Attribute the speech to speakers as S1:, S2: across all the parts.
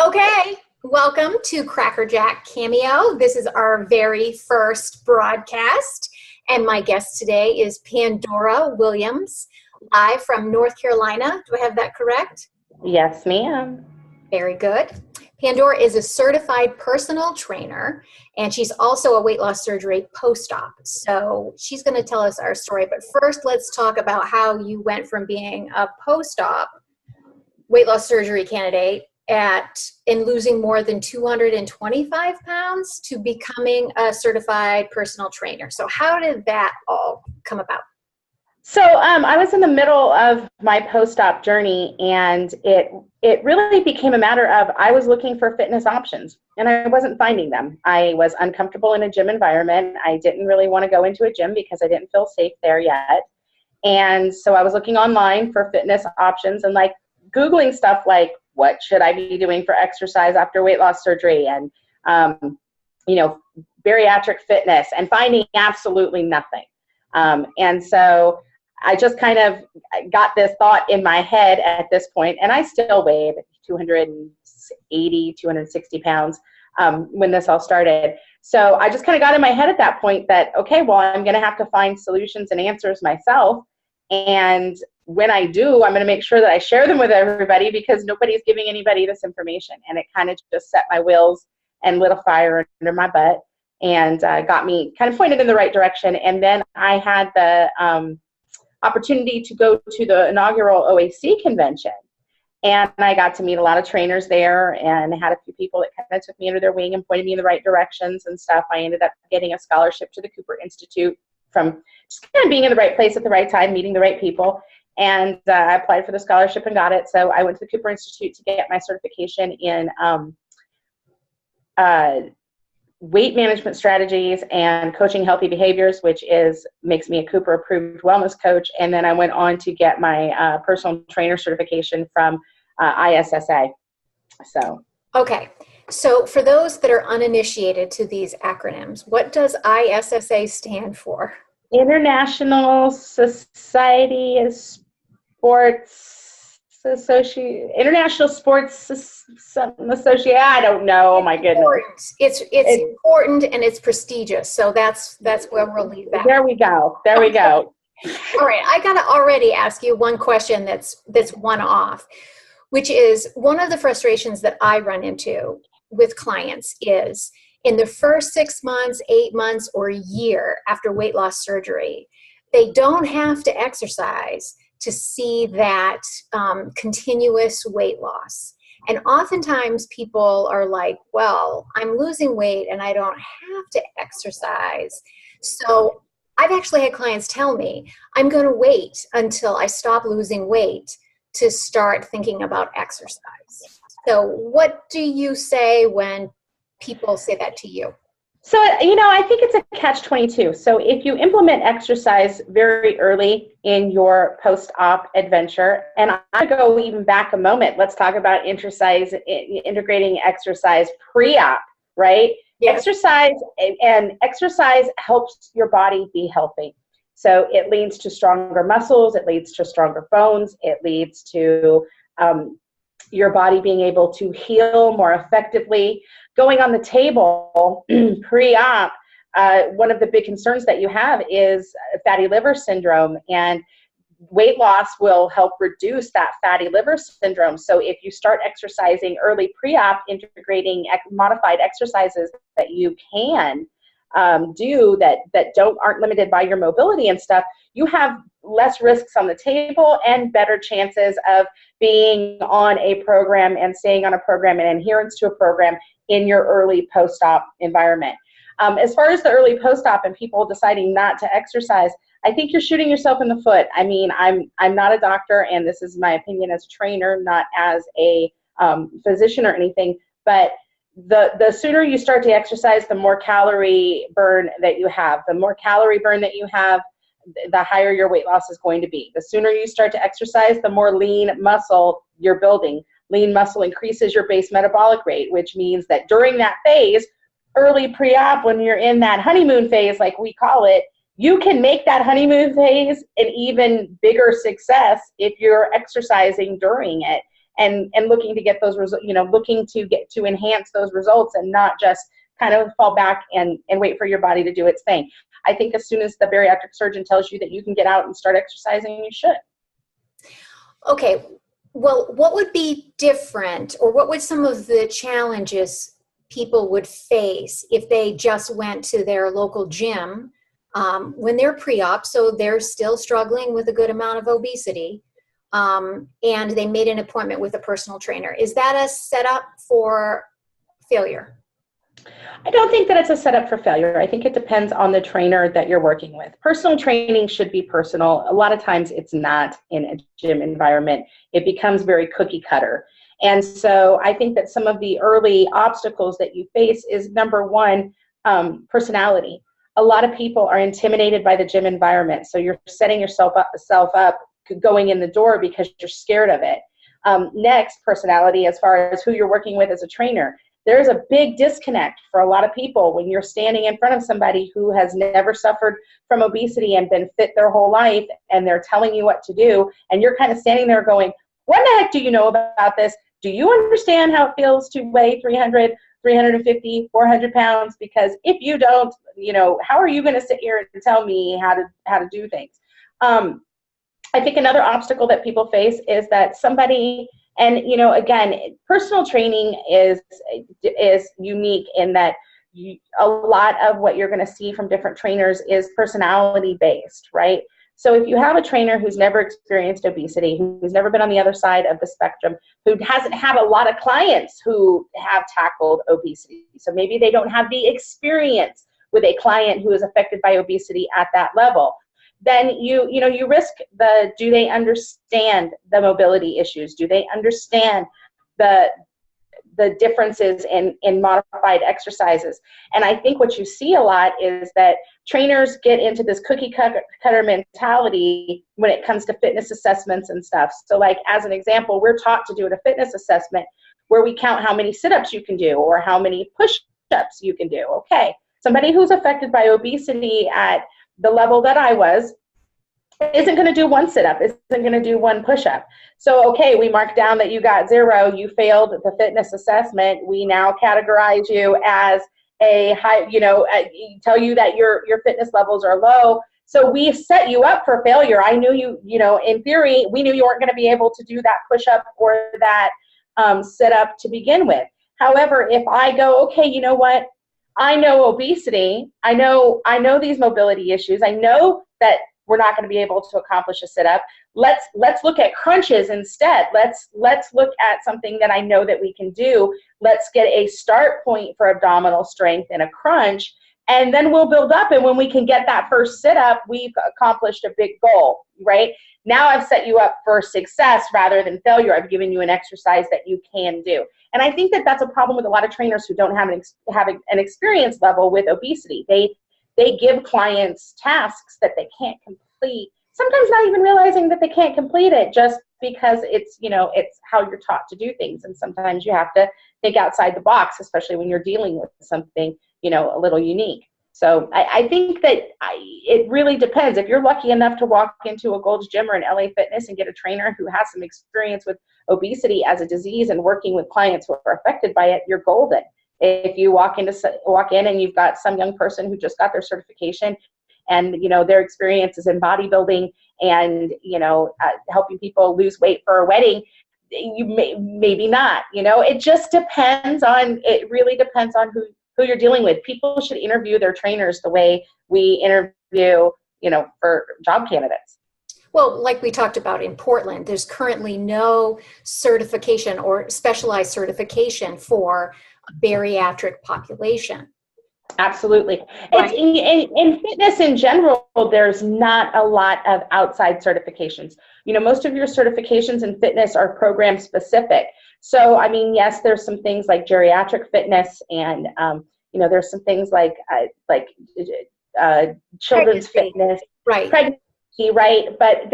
S1: Okay, welcome to CrackerJack Cameo. This is our very first broadcast, and my guest today is Pandora Williams, live from North Carolina. Do I have that correct?
S2: Yes, ma'am.
S1: Very good. Pandora is a certified personal trainer, and she's also a weight loss surgery post-op. So she's going to tell us our story. But first, let's talk about how you went from being a post-op weight loss surgery candidate in losing more than 225 pounds to becoming a certified personal trainer. So how did that all come about?
S2: So I was in the middle of my post-op journey, and it really became a matter of I was looking for fitness options, and I wasn't finding them. I was uncomfortable in a gym environment. I didn't really want to go into a gym because I didn't feel safe there yet. And so I was looking online for fitness options and like Googling stuff like, what should I be doing for exercise after weight loss surgery, and bariatric fitness, and finding absolutely nothing. And so I just kind of got this thought in my head at this point, and I still weighed 280, 260 pounds when this all started. So I just kind of got in my head at that point that, okay, well, I'm going to have to find solutions and answers myself. And when I do, I'm going to make sure that I share them with everybody because nobody's giving anybody this information. And it kind of just set my wheels and lit a fire under my butt and got me kind of pointed in the right direction. And then I had the opportunity to go to the inaugural OAC convention. And I got to meet a lot of trainers there and had a few people that kind of took me under their wing and pointed me in the right directions and stuff. I ended up getting a scholarship to the Cooper Institute from just kind of being in the right place at the right time, meeting the right people. And I applied for the scholarship and got it. So I went to the Cooper Institute to get my certification in weight management strategies and coaching healthy behaviors, which makes me a Cooper approved wellness coach. And then I went on to get my personal trainer certification from ISSA.
S1: Okay. So for those that are uninitiated to these acronyms, what does ISSA stand for?
S2: International Society of Sports International Sports Association. I don't know. Oh my goodness.
S1: It's important and it's prestigious. So that's where we'll leave that.
S2: There we go. There we go.
S1: All right. I gotta already ask you one question that's one off, which is one of the frustrations that I run into with clients is in the first 6 months, 8 months, or a year after weight loss surgery, they don't have to exercise to see that continuous weight loss. And oftentimes people are like, well, I'm losing weight and I don't have to exercise. So I've actually had clients tell me, I'm going to wait until I stop losing weight to start thinking about exercise. So what do you say when people say that to you?
S2: So, I think it's a catch-22. So if you implement exercise very early in your post-op adventure, and I go even back a moment, let's talk about integrating exercise pre-op, right? Yes. Exercise helps your body be healthy. So it leads to stronger muscles, it leads to stronger bones, it leads to your body being able to heal more effectively. Going on the table pre-op, one of the big concerns that you have is fatty liver syndrome, and weight loss will help reduce that fatty liver syndrome. So if you start exercising early pre-op, integrating modified exercises that you can do that aren't limited by your mobility and stuff, you have less risks on the table and better chances of being on a program and staying on a program and adherence to a program in your early post-op environment. As far as the early post-op and people deciding not to exercise, I think you're shooting yourself in the foot. I mean, I'm not a doctor, and this is my opinion as a trainer, not as a physician or anything, but the sooner you start to exercise, the more calorie burn that you have. The more calorie burn that you have, the higher your weight loss is going to be. The sooner you start to exercise, the more lean muscle you're building. Lean muscle increases your base metabolic rate, which means that during that phase, early pre-op, when you're in that honeymoon phase, like we call it, you can make that honeymoon phase an even bigger success if you're exercising during it. and looking to get those results, looking to enhance those results and not just kind of fall back and wait for your body to do its thing. I think as soon as the bariatric surgeon tells you that you can get out and start exercising, you should.
S1: Okay. Well, what would be different, or what would some of the challenges people would face if they just went to their local gym when they're pre-op, so they're still struggling with a good amount of obesity, and they made an appointment with a personal trainer? Is that a setup for failure?
S2: I don't think that it's a setup for failure. I think it depends on the trainer that you're working with. Personal training should be personal. A lot of times it's not in a gym environment. It becomes very cookie cutter. And so I think that some of the early obstacles that you face is, number one, personality. A lot of people are intimidated by the gym environment. So you're setting yourself up going in the door because you're scared of it. Next, personality, as far as who you're working with as a trainer. There's a big disconnect for a lot of people when you're standing in front of somebody who has never suffered from obesity and been fit their whole life, and they're telling you what to do, and you're kind of standing there going, what the heck do you know about this? Do you understand how it feels to weigh 300, 350, 400 pounds? Because if you don't, how are you going to sit here and tell me how to do things? I think another obstacle that people face is that somebody, and again, personal training is unique in that a lot of what you're going to see from different trainers is personality based, right? So if you have a trainer who's never experienced obesity, who's never been on the other side of the spectrum, who hasn't had a lot of clients who have tackled obesity, so maybe they don't have the experience with a client who is affected by obesity at that level, then you risk do they understand the mobility issues? Do they understand the differences in modified exercises? And I think what you see a lot is that trainers get into this cookie cutter mentality when it comes to fitness assessments and stuff. So like, as an example, we're taught to do a fitness assessment where we count how many sit-ups you can do or how many push-ups you can do. Okay, somebody who's affected by obesity at the level that I was isn't going to do one sit-up, isn't going to do one push-up. So, okay, we mark down that you got 0, you failed the fitness assessment. We now categorize you as a high, tell you that your fitness levels are low. So we set you up for failure. I knew you, in theory, we knew you weren't going to be able to do that push-up or that sit-up to begin with. However, if I go, okay, you know what? I know obesity. I know these mobility issues. I know that we're not going to be able to accomplish a sit-up. Let's look at crunches instead. Let's look at something that I know that we can do. Let's get a start point for abdominal strength in a crunch, and then we'll build up. And when we can get that first sit-up, we've accomplished a big goal, right? Now I've set you up for success rather than failure. I've given you an exercise that you can do. And I think that that's a problem with a lot of trainers who don't have an experience level with obesity. They give clients tasks that they can't complete, sometimes not even realizing that they can't complete it just because it's how you're taught to do things. And sometimes you have to think outside the box, especially when you're dealing with something, a little unique. So I think that it really depends. If you're lucky enough to walk into a Gold's Gym or an LA Fitness and get a trainer who has some experience with obesity as a disease and working with clients who are affected by it, you're golden. If you walk in and you've got some young person who just got their certification and their experience is in bodybuilding and helping people lose weight for a wedding, maybe not. It just depends on. It really depends on who you're dealing with. People should interview their trainers the way we interview for job candidates.
S1: Well, like we talked about in Portland, there's currently no certification or specialized certification for a bariatric population.
S2: Absolutely.
S1: Right.
S2: In fitness in general, there's not a lot of outside certifications. Most of your certifications in fitness are program specific. So, yes, there's some things like geriatric fitness and, there's some things like children's fitness.
S1: Right.
S2: Pregnancy, right. But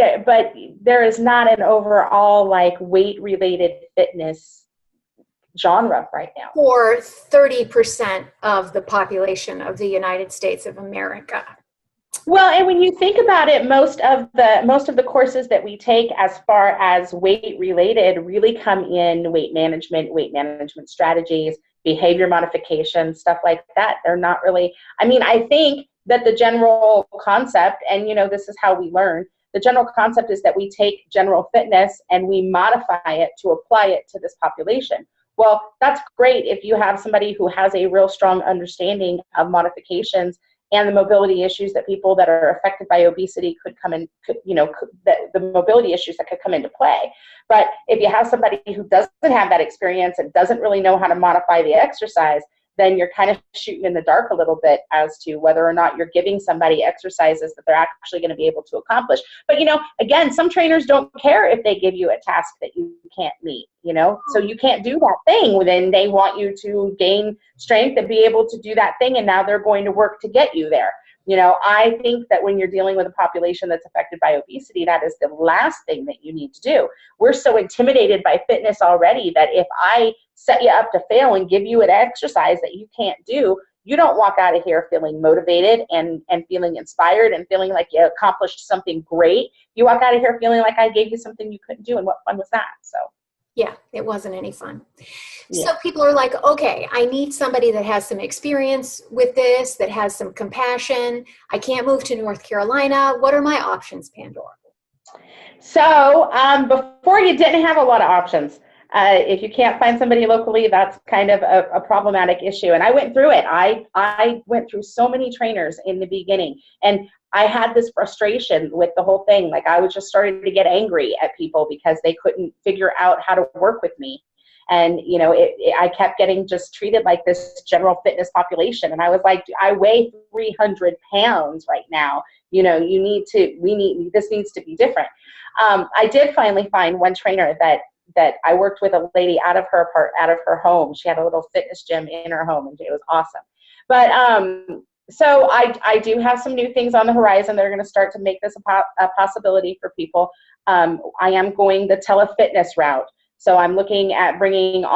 S2: there is not an overall weight-related fitness genre right now.
S1: For 30% of the population of the United States of America.
S2: Well, and when you think about it, most of the courses that we take as far as weight related really come in weight management strategies, behavior modification, stuff like that. They're not really, I mean, I think that the general concept, and this is how we learn, the general concept is that we take general fitness and we modify it to apply it to this population. Well, that's great if you have somebody who has a real strong understanding of modifications and the mobility issues that people that are affected by obesity could come in, the mobility issues that could come into play. But if you have somebody who doesn't have that experience and doesn't really know how to modify the exercise, then you're kind of shooting in the dark a little bit as to whether or not you're giving somebody exercises that they're actually going to be able to accomplish. But, again, some trainers don't care if they give you a task that you can't meet, so you can't do that thing. Then they want you to gain strength and be able to do that thing, and now they're going to work to get you there. I think that when you're dealing with a population that's affected by obesity, that is the last thing that you need to do. We're so intimidated by fitness already that if I set you up to fail and give you an exercise that you can't do, you don't walk out of here feeling motivated and feeling inspired and feeling like you accomplished something great. You walk out of here feeling like I gave you something you couldn't do, and what fun was that? So.
S1: Yeah, it wasn't any fun.
S2: Yeah.
S1: So people are like, okay, I need somebody that has some experience with this, that has some compassion. I can't move to North Carolina. What are my options, Pandora?
S2: So before, you didn't have a lot of options. If you can't find somebody locally, that's kind of a problematic issue. And I went through it. I went through so many trainers in the beginning, and I had this frustration with the whole thing. Like, I was just starting to get angry at people because they couldn't figure out how to work with me. And, I kept getting just treated like this general fitness population. And I was like, I weigh 300 pounds right now. This needs to be different. I did finally find one trainer that I worked with, a lady out of her home. She had a little fitness gym in her home, and it was awesome. But so I do have some new things on the horizon that are going to start to make this a possibility for people. I am going the telefitness route. So I'm looking at bringing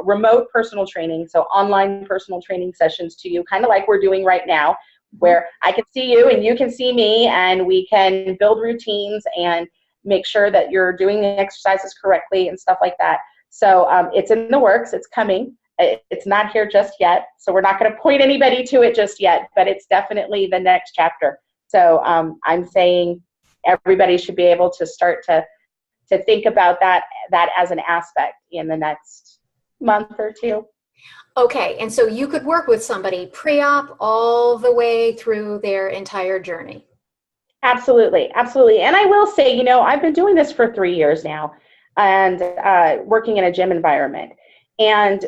S2: remote personal training, so online personal training sessions to you, kind of like we're doing right now, where I can see you and you can see me, and we can build routines and make sure that you're doing the exercises correctly and stuff like that. So it's in the works. It's coming. It's not here just yet. So we're not going to point anybody to it just yet, but it's definitely the next chapter. So I'm saying everybody should be able to start to think about that as an aspect in the next month or two.
S1: Okay, and so you could work with somebody pre-op all the way through their entire journey.
S2: Absolutely, absolutely. And I will say, I've been doing this for 3 years now, and working in a gym environment. And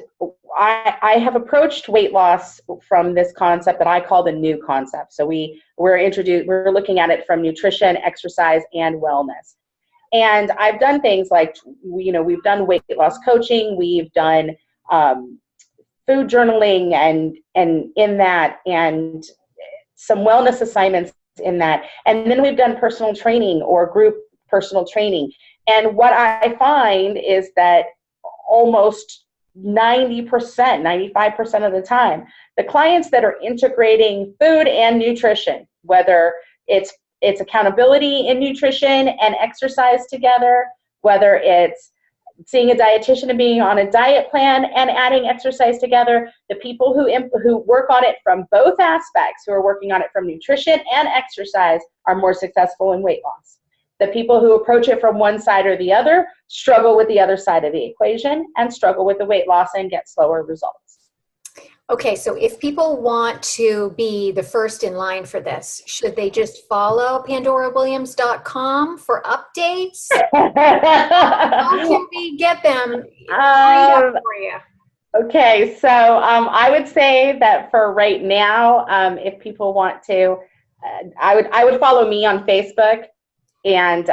S2: I have approached weight loss from this concept that I call the new concept. So we're looking at it from nutrition, exercise, and wellness. And I've done things like, we've done weight loss coaching, we've done food journaling and in that, and some wellness assignments in that. And then we've done personal training or group personal training. And what I find is that almost 90%, 95% of the time, the clients that are integrating food and nutrition, whether it's accountability in nutrition and exercise together, whether it's seeing a dietitian and being on a diet plan and adding exercise together, the people who work on it from both aspects, who are working on it from nutrition and exercise, are more successful in weight loss. The people who approach it from one side or the other struggle with the other side of the equation and struggle with the weight loss and get slower results.
S1: Okay, so if people want to be the first in line for this, should they just follow PandoraWilliams.com for updates? How can we get them up for you?
S2: Okay, so I would say that for right now, if people want to, I would follow me on Facebook and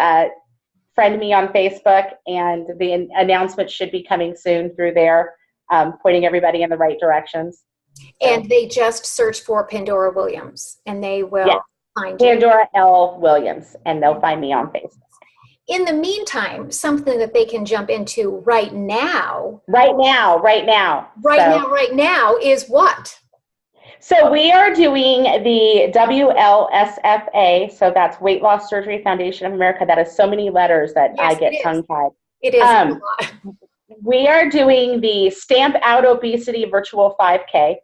S2: friend me on Facebook, and the announcement should be coming soon through there, pointing everybody in the right directions.
S1: And they just search for Pandora Williams, and they will find you.
S2: Pandora L. Williams, and they'll find me on Facebook.
S1: In the meantime, something that they can jump into right now.
S2: Right now
S1: is what?
S2: So we are doing the WLSFA, so that's Weight Loss Surgery Foundation of America. That is so many letters that
S1: Yes,
S2: I get tongue-tied.
S1: It is.
S2: We are doing the Stamp Out Obesity Virtual 5K,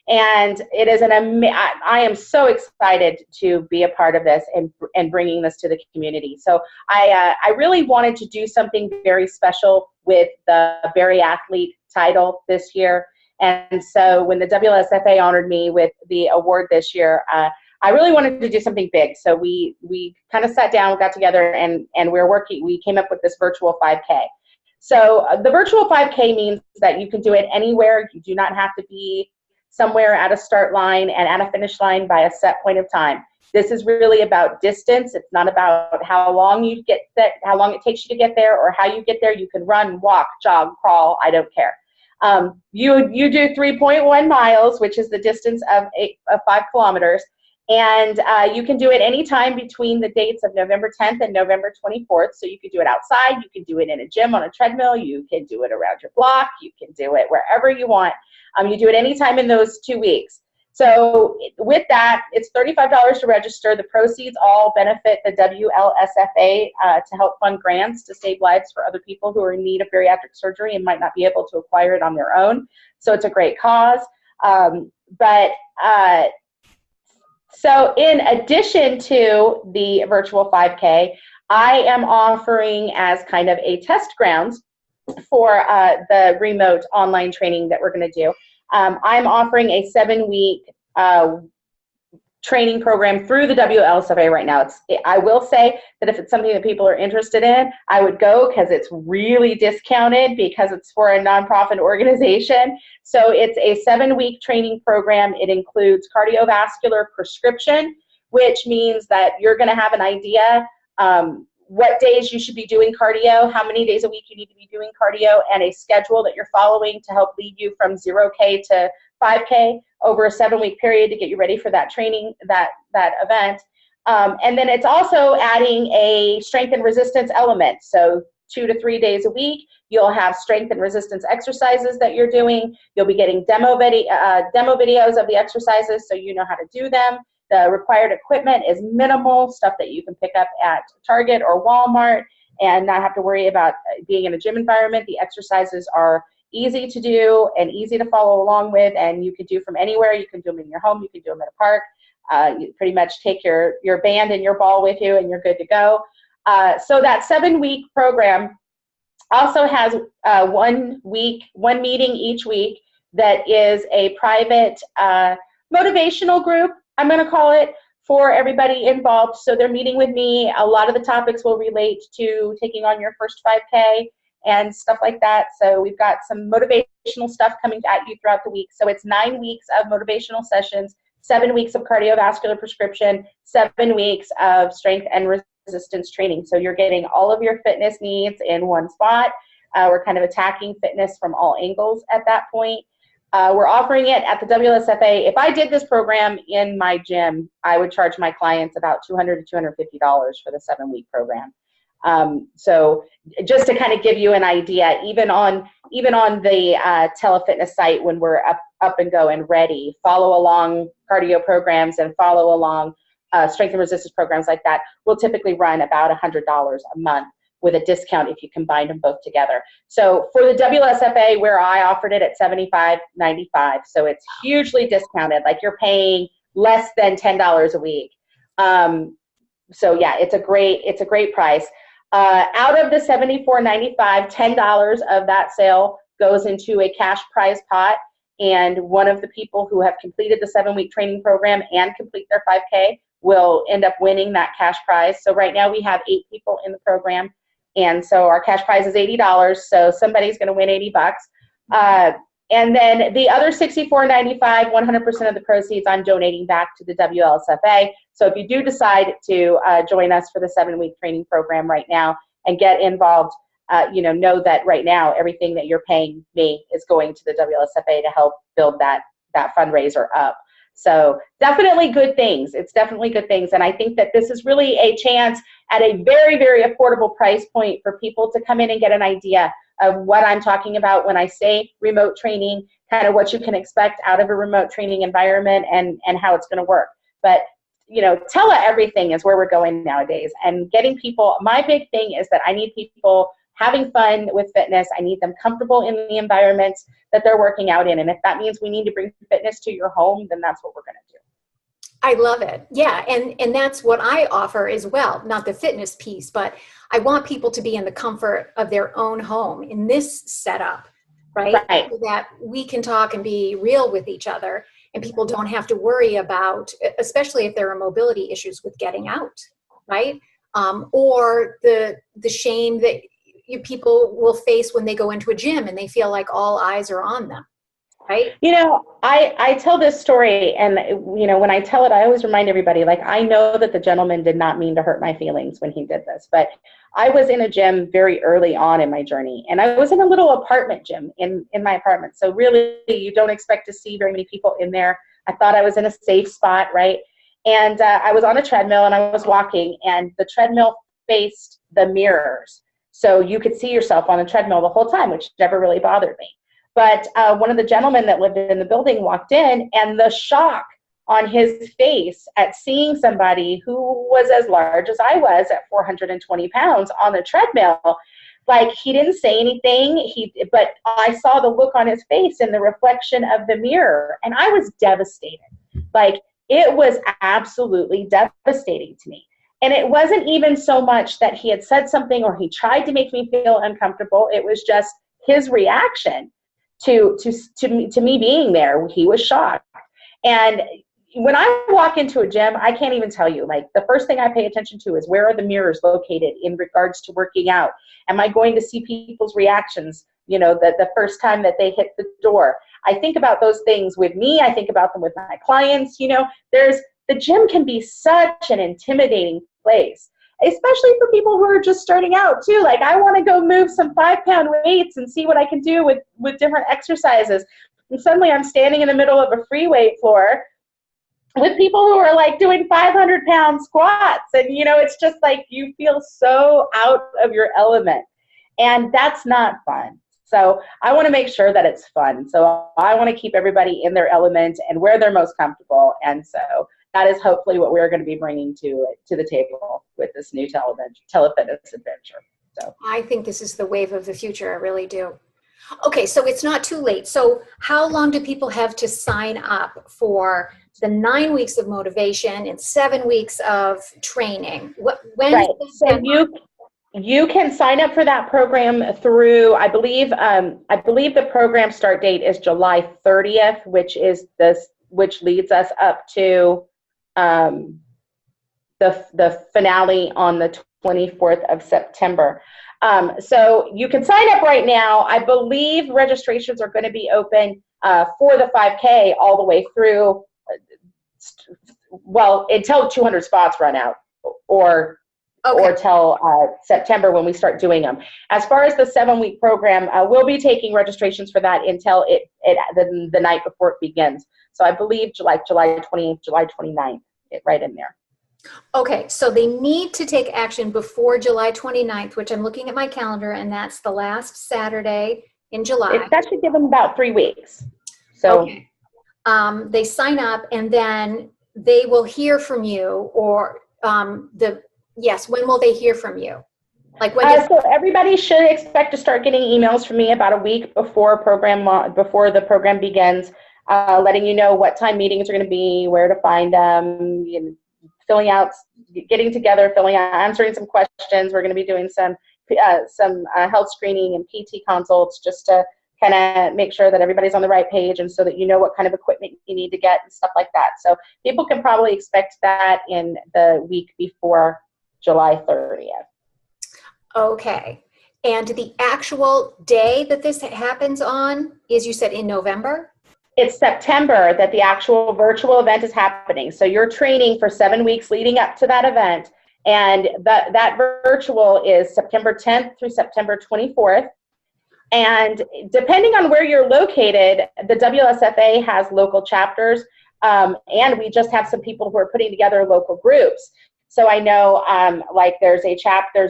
S2: and it is I am so excited to be a part of this and bringing this to the community. So I really wanted to do something very special with the Bariathlete title this year. And so when the WLSFA honored me with the award this year, I really wanted to do something big. So we kind of sat down, got together, and we came up with this virtual 5K. So the virtual 5K means that you can do it anywhere. You do not have to be somewhere at a start line and at a finish line by a set point of time. This is really about distance. It's not about how long it takes you to get there or how you get there. You can run, walk, jog, crawl, I don't care. You do 3.1 miles, which is the distance of 5 kilometers, and you can do it anytime between the dates of November 10th and November 24th. So you can do it outside, you can do it in a gym on a treadmill, you can do it around your block, you can do it wherever you want. You do it anytime in those 2 weeks. So with that, it's $35 to register. The proceeds all benefit the WLSFA to help fund grants to save lives for other people who are in need of bariatric surgery and might not be able to acquire it on their own. So it's a great cause. So in addition to the virtual 5K, I am offering as kind of a test grounds for the remote online training that we're going to do. I'm offering a 7-week training program through the WLSFA right now. I will say that if it's something that people are interested in, I would go because it's really discounted because it's for a nonprofit organization. So it's a 7-week training program. It includes cardiovascular prescription, which means that you're going to have an idea what days you should be doing cardio, how many days a week you need to be doing cardio, and a schedule that you're following to help lead you from 0K to 5K over a 7-week period to get you ready for that training, that event. And then it's also adding a strength and resistance element. So 2 to 3 days a week, you'll have strength and resistance exercises that you're doing. You'll be getting demo videos of the exercises so you know how to do them. The required equipment is minimal, stuff that you can pick up at Target or Walmart and not have to worry about being in a gym environment. The exercises are easy to do and easy to follow along with, and you can do from anywhere. You can do them in your home, you can do them at a park. You pretty much take your band and your ball with you and you're good to go. So that 7-week program also has one meeting each week that is a private motivational group, I'm going to call it, for everybody involved. So they're meeting with me. A lot of the topics will relate to taking on your first 5K and stuff like that. So we've got some motivational stuff coming at you throughout the week. So it's 9 weeks of motivational sessions, 7 weeks of cardiovascular prescription, 7 weeks of strength and resistance training. So you're getting all of your fitness needs in one spot. We're kind of attacking fitness from all angles at that point. We're offering it at the WLSFA. If I did this program in my gym, I would charge my clients about $200 to $250 for the 7-week program. So just to kind of give you an idea, even on the telefitness site, when we're up and go and ready, follow along cardio programs and follow along strength and resistance programs like that, will typically run about $100 a month with a discount if you combine them both together. So for the WLSFA, where I offered it at $75.95, so it's hugely discounted, like you're paying less than $10 a week. So yeah, it's a great price. Out of the $74.95, $10 of that sale goes into a cash prize pot, and one of the people who have completed the 7-week training program and complete their 5K will end up winning that cash prize. So right now we have 8 people in the program, and so our cash prize is $80, so somebody's going to win $80. And then the other $64.95, 100% of the proceeds I'm donating back to the WLSFA. So if you do decide to join us for the 7-week training program right now and get involved, know that right now everything that you're paying me is going to the WLSFA to help build that fundraiser up. So definitely good things. It's definitely good things. And I think that this is really a chance at a very, very affordable price point for people to come in and get an idea of what I'm talking about when I say remote training, kind of what you can expect out of a remote training environment and how it's going to work. But you know, tele everything is where we're going nowadays, and getting people, my big thing is that I need people having fun with fitness. I need them comfortable in the environments that they're working out in. And if that means we need to bring fitness to your home, then that's what we're going to do.
S1: I love it. Yeah. And that's what I offer as well. Not the fitness piece, but I want people to be in the comfort of their own home in this setup, right? So that we can talk and be real with each other, and people don't have to worry about, especially if there are mobility issues with getting out, right? Or the shame that people will face when they go into a gym and they feel like all eyes are on them, right?
S2: You know, I tell this story, and, you know, when I tell it, I always remind everybody, like, I know that the gentleman did not mean to hurt my feelings when he did this, but I was in a gym very early on in my journey, and I was in a little apartment gym in my apartment. So really, you don't expect to see very many people in there. I thought I was in a safe spot, right? And I was on a treadmill, and I was walking, and the treadmill faced the mirrors. So you could see yourself on the treadmill the whole time, which never really bothered me. But one of the gentlemen that lived in the building walked in, and the shock on his face at seeing somebody who was as large as I was at 420 pounds on the treadmill, like, he didn't say anything, but I saw the look on his face in the reflection of the mirror, and I was devastated. Like, it was absolutely devastating to me. And it wasn't even so much that he had said something or he tried to make me feel uncomfortable. It was just his reaction to me being there. He was shocked. And when I walk into a gym, I can't even tell you, like, the first thing I pay attention to is, where are the mirrors located in regards to working out? Am I going to see people's reactions, you know, the first time that they hit the door? I think about those things with me. I think about them with my clients. You know, the gym can be such an intimidating place, especially for people who are just starting out too. Like, I want to go move some 5-pound weights and see what I can do with different exercises. And suddenly I'm standing in the middle of a free weight floor with people who are like doing 500-pound squats. And, you know, it's just like, you feel so out of your element, and that's not fun. So I want to make sure that it's fun. So I want to keep everybody in their element and where they're most comfortable. And so that is hopefully what we're going to be bringing to the table with this new telefitness adventure. So
S1: I think this is the wave of the future. I really do. Okay, so it's not too late. So how long do people have to sign up for the 9 weeks of motivation and 7 weeks of training? When?
S2: So you can sign up for that program through, I believe the program start date is July 30th, which leads us up to the finale on the 24th of September. So you can sign up right now. I believe registrations are going to be open for the 5K all the way through, until 200 spots run out, or till September when we start doing them. As far as the 7-week program, we'll be taking registrations for that until the night before it begins. So I believe July 28th, July 29th, right in there.
S1: Okay, so they need to take action before July 29th, which I'm looking at my calendar, and that's the last Saturday in July.
S2: That should give them about 3 weeks. So
S1: okay. They sign up, and then they will hear from you, or when will they hear from you? Like so
S2: everybody should expect to start getting emails from me about a week before the program begins, letting you know what time meetings are going to be, where to find them, filling out, getting together, answering some questions. We're going to be doing some health screening and PT consults, just to kind of make sure that everybody's on the right page, and so that you know what kind of equipment you need to get and stuff like that. So people can probably expect that in the week before July 30th.
S1: Okay. And the actual day that this happens on is, you said, in November?
S2: It's September that the actual virtual event is happening. So you're training for 7 weeks leading up to that event. And that virtual is September 10th through September 24th. And depending on where you're located, the WSFA has local chapters. And we just have some people who are putting together local groups. So I know like there's a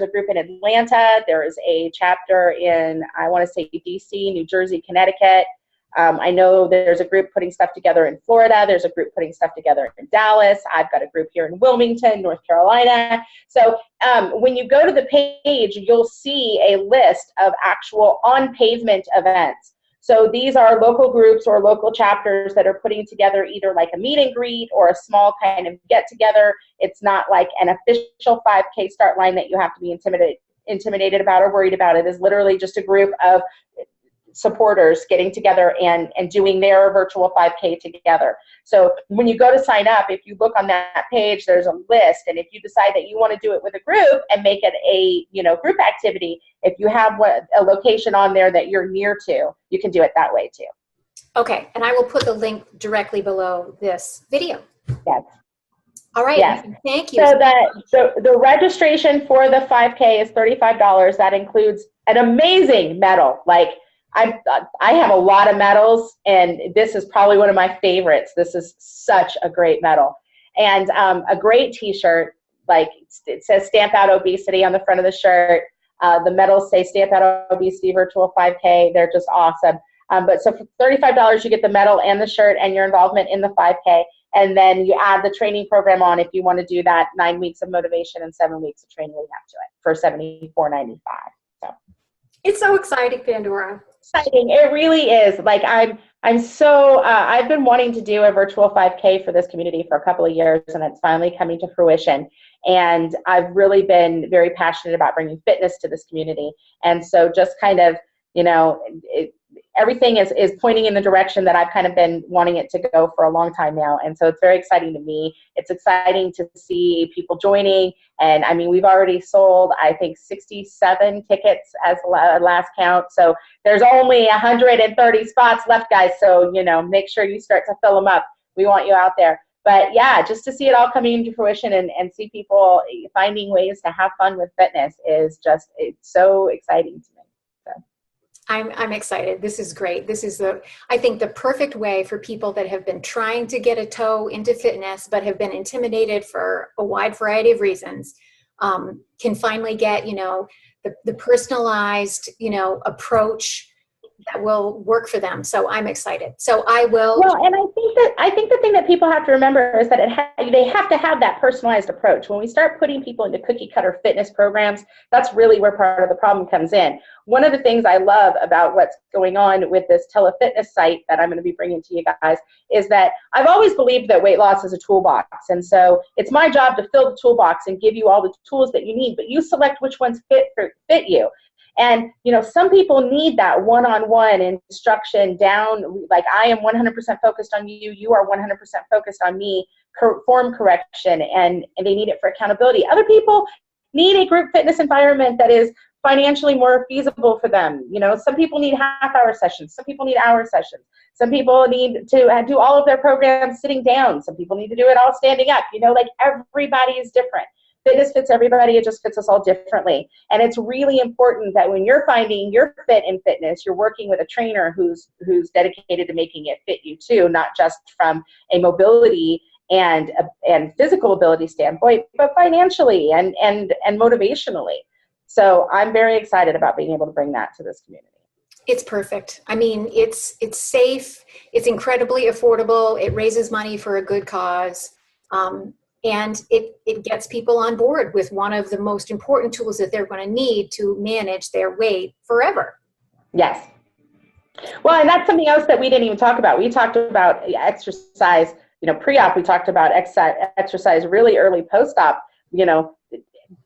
S2: group in Atlanta, there is a chapter in, I want to say DC, New Jersey, Connecticut. I know there's a group putting stuff together in Florida. There's a group putting stuff together in Dallas. I've got a group here in Wilmington, North Carolina. So when you go to the page, you'll see a list of actual on-pavement events. So these are local groups or local chapters that are putting together either like a meet and greet or a small kind of get together. It's not like an official 5K start line that you have to be intimidated about or worried about. It is literally just a group of supporters getting together and doing their virtual 5K together. So when you go to sign up, if you look on that page, there's a list. And if you decide that you want to do it with a group and make it a group activity, if you have a location on there that you're near to, you can do it that way too.
S1: Okay, and I will put the link directly below this video.
S2: Yes.
S1: All right,
S2: yes.
S1: Thank you.
S2: So the registration for the 5K is $35. That includes an amazing medal. Like, I have a lot of medals, and this is probably one of my favorites. This is such a great medal. And a great t-shirt, like it says Stamp Out Obesity on the front of the shirt. The medals say Stamp Out Obesity Virtual 5K. They're just awesome. But so for $35, you get the medal and the shirt and your involvement in the 5K. And then you add the training program on if you want to do that 9 weeks of motivation and 7 weeks of training leading up to it for $74.95. So
S1: it's so exciting, Pandora.
S2: Exciting. It really is. Like I'm so I've been wanting to do a virtual 5K for this community for a couple of years, and it's finally coming to fruition. And I've really been very passionate about bringing fitness to this community. And so just kind of, everything is pointing in the direction that I've kind of been wanting it to go for a long time now. And so it's very exciting to me. It's exciting to see people joining. And I mean, we've already sold, I think, 67 tickets as last count. So there's only 130 spots left, guys. So, make sure you start to fill them up. We want you out there. But yeah, just to see it all coming into fruition and see people finding ways to have fun with fitness it's so exciting to me.
S1: I'm excited. This is great. This is I think the perfect way for people that have been trying to get a toe into fitness, but have been intimidated for a wide variety of reasons, can finally get, the personalized, approach that will work for them. So I'm excited. So I will.
S2: Well, and I think the thing that people have to remember is that they have to have that personalized approach. When we start putting people into cookie cutter fitness programs, that's really where part of the problem comes in. One of the things I love about what's going on with this telefitness site that I'm going to be bringing to you guys is that I've always believed that weight loss is a toolbox. And so it's my job to fill the toolbox and give you all the tools that you need, but you select which ones fit you. And, some people need that one-on-one instruction down, like I am 100% focused on you, you are 100% focused on me, form correction, and they need it for accountability. Other people need a group fitness environment that is financially more feasible for them. Some people need half-hour sessions. Some people need hour sessions. Some people need to do all of their programs sitting down. Some people need to do it all standing up. Like everybody is different. Fitness fits everybody. It just fits us all differently. And it's really important that when you're finding your fit in fitness, you're working with a trainer who's dedicated to making it fit you too, not just from a mobility and physical ability standpoint, but financially and motivationally. So I'm very excited about being able to bring that to this community.
S1: It's perfect. I mean, it's safe. It's incredibly affordable. It raises money for a good cause. And it gets people on board with one of the most important tools that they're going to need to manage their weight forever.
S2: Yes. Well, and that's something else that we didn't even talk about. We talked about exercise, pre-op. We talked about exercise really early post-op.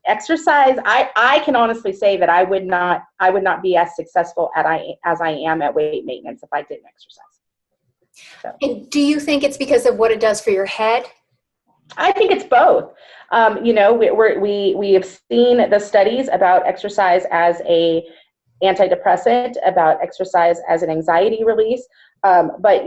S2: Exercise. I can honestly say that I would not be as successful as I am at weight maintenance if I didn't exercise. So.
S1: And do you think it's because of what it does for your head?
S2: I think it's both. We have seen the studies about exercise as a antidepressant, about exercise as an anxiety release. But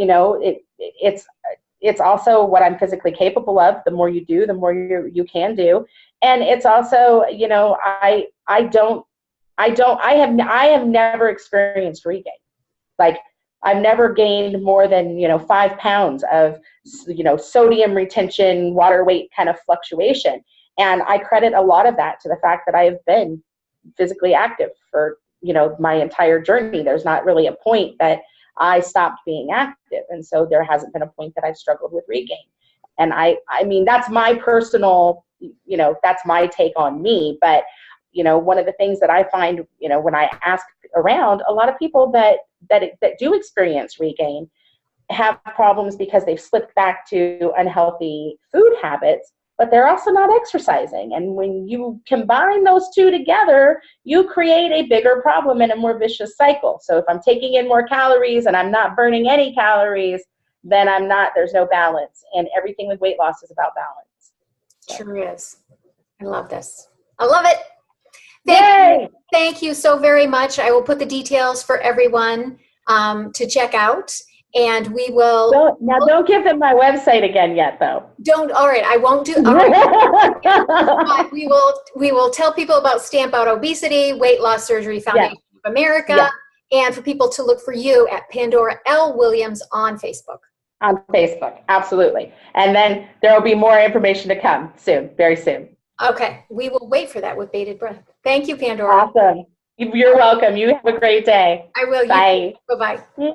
S2: it's also what I'm physically capable of. The more you do, the more you can do. And it's also, I have never experienced regain. Like I've never gained more than, 5 pounds of, sodium retention, water weight kind of fluctuation. And I credit a lot of that to the fact that I've been physically active for, my entire journey. There's not really a point that I stopped being active. And so there hasn't been a point that I've struggled with regain. And I mean, that's my personal, that's my take on me. But, one of the things that I find, when I ask around, a lot of people that do experience regain have problems because they've slipped back to unhealthy food habits, but they're also not exercising. And when you combine those two together, you create a bigger problem and a more vicious cycle. So if I'm taking in more calories and I'm not burning any calories, then there's no balance. And everything with weight loss is about balance. So.
S1: Sure is. I love this. I love it.
S2: Yay!
S1: Thank you so very much. I will put the details for everyone to check out. And we will.
S2: Don't give them my website again yet, though.
S1: All right, I won't do. All right. But we will tell people about Stamp Out Obesity, Weight Loss Surgery Foundation of America, and for people to look for you at Pandora L. Williams on Facebook.
S2: On Facebook, absolutely. And then there will be more information to come soon, very soon.
S1: Okay, we will wait for that with bated breath. Thank you, Pandora.
S2: Awesome. You're welcome. You have a great day.
S1: I will.
S2: Bye.
S1: Bye-bye.